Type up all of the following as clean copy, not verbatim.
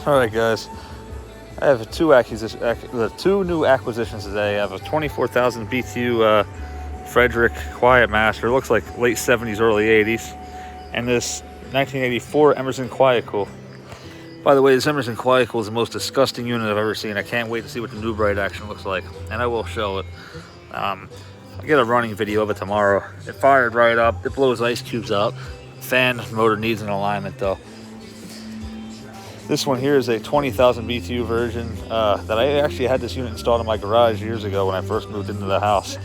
All right, guys. I have two new acquisitions today. I have a 24,000 BTU Frederick Quiet Master. It looks like late 70s, early 80s. And this 1984 Emerson Quiet Kool. By the way, this Emerson Quiet Kool is the most disgusting unit I've ever seen. I can't wait to see what the new bright action looks like. And I will show it. I'll get a running video of it tomorrow. It fired right up. It blows ice cubes out. Fan motor needs an alignment though. This one here is a 20,000 BTU version that I actually had this unit installed in my garage years ago when I first moved into the house.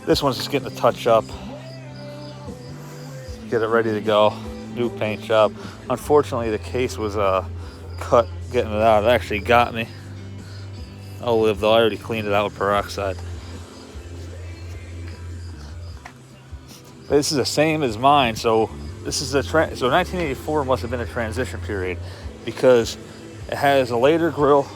This one's just getting a touch up. Get it ready to go. New paint job. Unfortunately, the case was cut getting it out. It actually got me. I'll live though. I already cleaned it out with peroxide. This is the same as mine, so this is so 1984 must have been a transition period because it has a later grill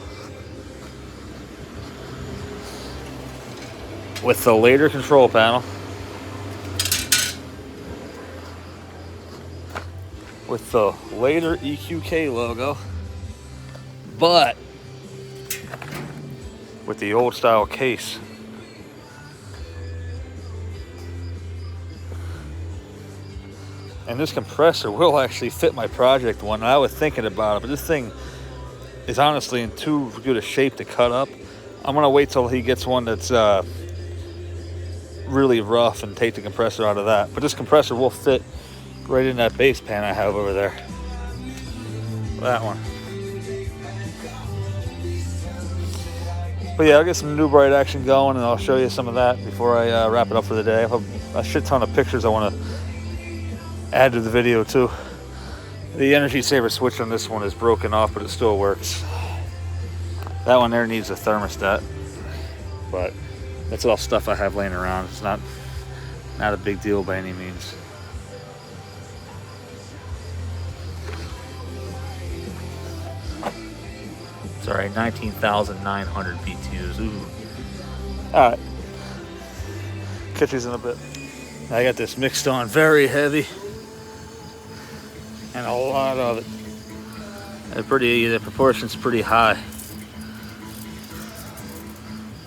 with the later control panel with the later EQK logo, but with the old style case. And this compressor will actually fit my project one. I was thinking about it, but this thing is honestly in too good a shape to cut up. I'm gonna wait till he gets one that's really rough and take the compressor out of that. But this compressor will fit right in that base pan I have over there. That one. But yeah, I'll get some new bright action going and I'll show you some of that before I wrap it up for the day. I have a shit ton of pictures I want to add to the video too. The energy saver switch on this one is broken off, but it still works. That one there needs a thermostat, but that's all stuff I have laying around. It's not a big deal by any means. Sorry, 19,900 BTUs. Ooh. All right, catch these in a bit. I got this mixed on very heavy. And a lot of it. The proportion's pretty high.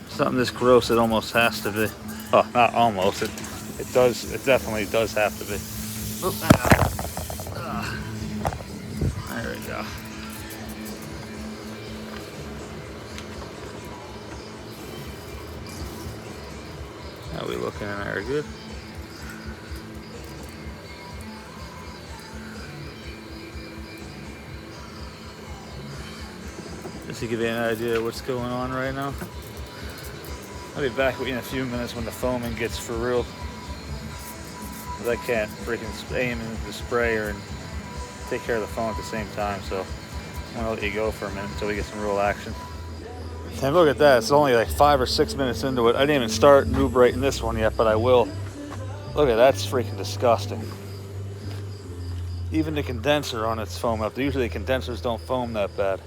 Something this gross, it almost has to be. Oh, not almost. It definitely does have to be. There we go. How we looking in there? Good. Just to give you an idea of what's going on right now. I'll be back with you in a few minutes when the foaming gets for real. Because I can't freaking aim in the sprayer and take care of the foam at the same time. So I'm going to let you go for a minute until we get some real action. And look at that. It's only like 5 or 6 minutes into it. I didn't even start new bright in this one yet, but I will. Look at that. That's freaking disgusting. Even the condenser on its foam up. Usually condensers don't foam that bad.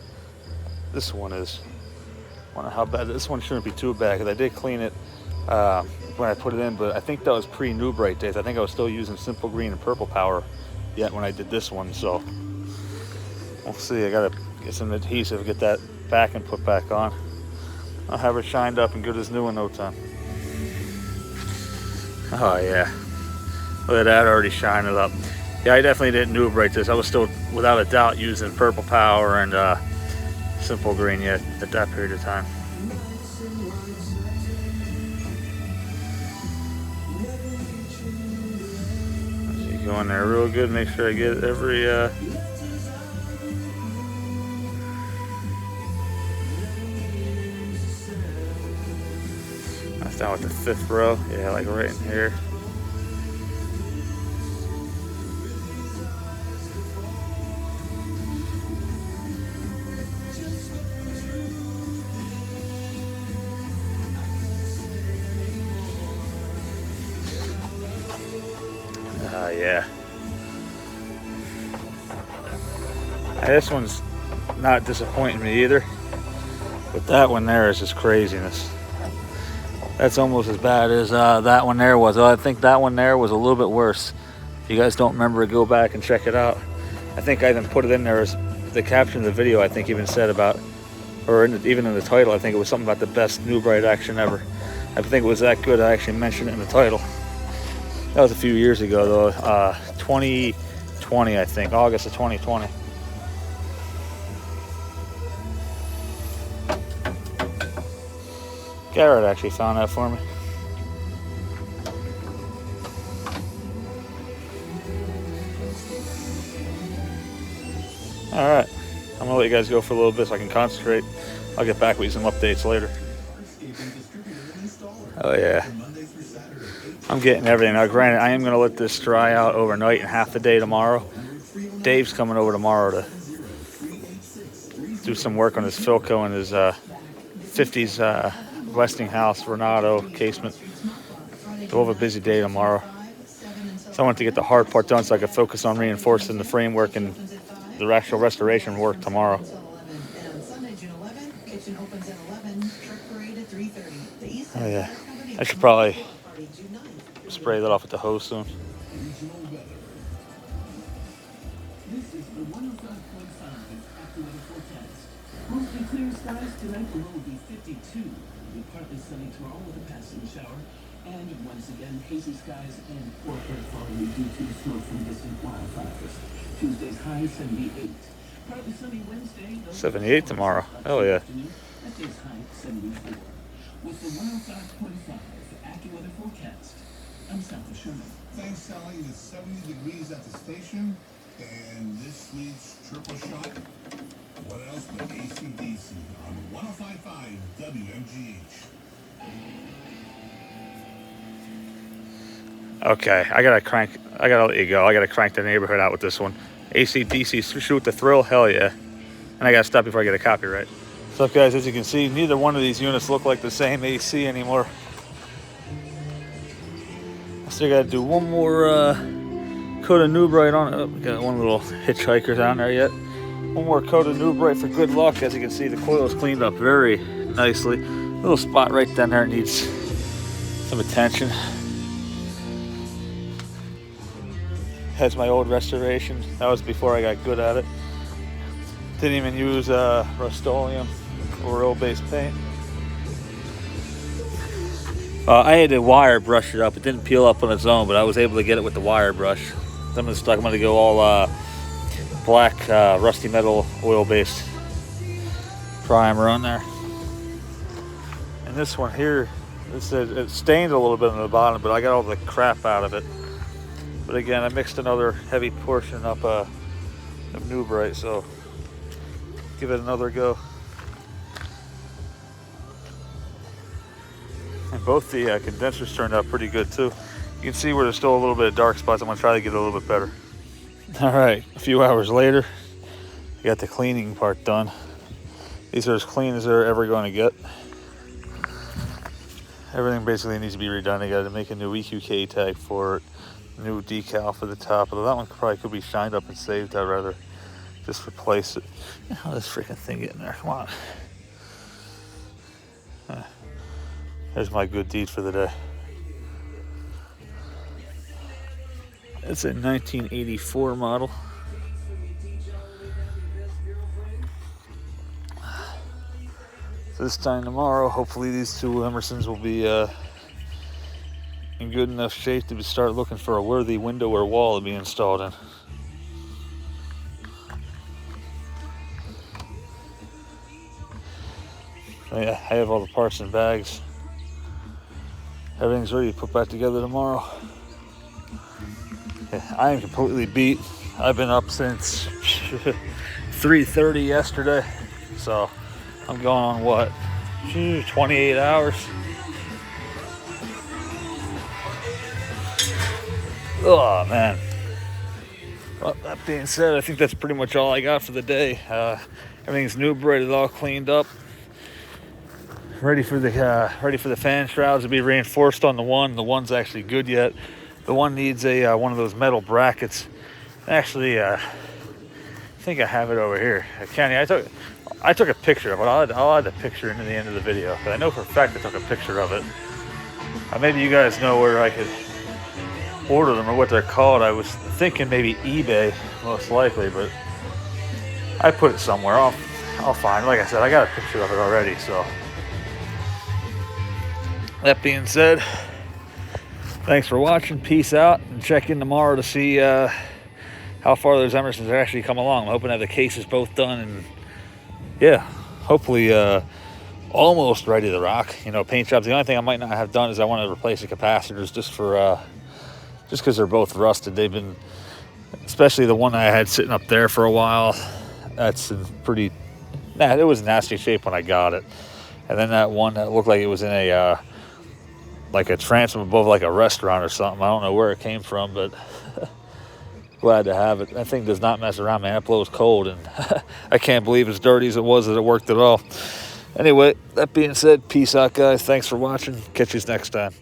This one is. I wonder how bad. This one shouldn't be too bad because I did clean it when I put it in, but I think that was pre-new bright days. I think I was still using simple green and purple power yet when I did this one, so we'll see. I gotta get some adhesive, get that back and put back on. I'll have it shined up and good as new in no time. Oh yeah, look at that, already shining it up. Yeah, I definitely didn't new bright this. I was still, without a doubt, using purple power and simple green yet at that period of time. So go in there real good, make sure I get every that's down with the 5th row. Yeah, like right in here. Yeah. This one's not disappointing me either, but that one there is just craziness. That's almost as bad as that one there was. I think that one there was a little bit worse. If you guys don't remember it, go back and check it out. I think I even put it in there as the caption of the video, I think, even said about, or even in the title, I think it was something about the best New Bright action ever. I think it was that good. I actually mentioned it in the title. That was a few years ago, though. 2020, I think, August of 2020. Garrett actually found that for me. All right, I'm gonna let you guys go for a little bit so I can concentrate. I'll get back with you some updates later. Oh yeah, I'm getting everything. Now granted, I am gonna let this dry out overnight and half the day tomorrow. Dave's coming over tomorrow to do some work on his Philco and his 50s Westinghouse Renato casement. So we'll have a busy day tomorrow. So I want to get the hard part done so I can focus on reinforcing the framework and the actual restoration work tomorrow. Oh yeah, I should probably spray that off with the hose soon. Mostly clear skies tonight. The low will be 52. It'll be partly sunny tomorrow with a passing shower. And once again, hazy skies and poor air quality due to smoke from distant wildfires. Tuesday's high 78. Partly sunny Wednesday. 78 tomorrow. Hell yeah. That day's high 74. With the 105.5 AccuWeather forecast, I'm Sal Sherman. Thanks, Sally. It's 70 degrees at the station, and this week's triple shot. What else but AC/DC on 105.5 WMGH. Okay, I gotta let you go. I gotta crank the neighborhood out with this one. AC/DC, shoot the thrill, hell yeah. And I gotta stop before I get a copyright. So guys, as you can see, neither one of these units look like the same AC anymore. I still gotta do one more coat of New Bright on it. Oh, we got one little hitchhiker down there yet. One more coat of New Bright for good luck. As you can see, the coil is cleaned up very nicely. Little spot right down there needs some attention. That's my old restoration. That was before I got good at it. Didn't even use Rust-Oleum or oil-based paint. I had to wire brush it up. It didn't peel up on its own, but I was able to get it with the wire brush. I'm gonna go all black rusty metal oil-based primer on there. And this one here, it stained a little bit on the bottom, but I got all the crap out of it. But again, I mixed another heavy portion up of New Bright, so give it another go. And both the condensers turned out pretty good too. You can see where there's still a little bit of dark spots. I'm gonna try to get it a little bit better. All right, a few hours later, I got the cleaning part done. These are as clean as they're ever going to get. Everything basically needs to be redone. I got to make a new EQK tag for it, new decal for the top. Although that one probably could be shined up and saved. I'd rather just replace it. How this freaking thing get in there? Come on. There's my good deed for the day. It's a 1984 model. This time tomorrow, hopefully these two Emersons will be in good enough shape to start looking for a worthy window or wall to be installed in. So yeah, I have all the parts and bags. Everything's ready to put back together tomorrow. Yeah, I am completely beat. I've been up since 3:30 yesterday, so I'm going on what, 28 hours. Oh man. Well, that being said, I think that's pretty much all I got for the day. Everything's New Bright, it's all cleaned up. Ready for the fan shrouds to be reinforced on the one. The one's actually good yet. The one needs a one of those metal brackets. Actually, I think I have it over here. Kenny, I took a picture of it. I'll add the picture into the end of the video. But I know for a fact I took a picture of it. Maybe you guys know where I could order them or what they're called. I was thinking maybe eBay, most likely, but I put it somewhere. I'll find it. Like I said, I got a picture of it already. So that being said, thanks for watching. Peace out, and check in tomorrow to see how far those Emersons are actually come along. I'm hoping to have the cases both done, and yeah, hopefully almost ready to rock. You know, paint jobs. The only thing I might not have done is I want to replace the capacitors just for just because they're both rusted. They've been, especially the one I had sitting up there for a while. That's in pretty. Nah, it was in nasty shape when I got it, and then that one that looked like it was in a like a transom above like a restaurant or something. I don't know where it came from, but glad to have it. That thing does not mess around, man. It blows cold, and I can't believe as dirty as it was that it worked at all. Anyway, that being said, peace out, guys. Thanks for watching. Catch you next time.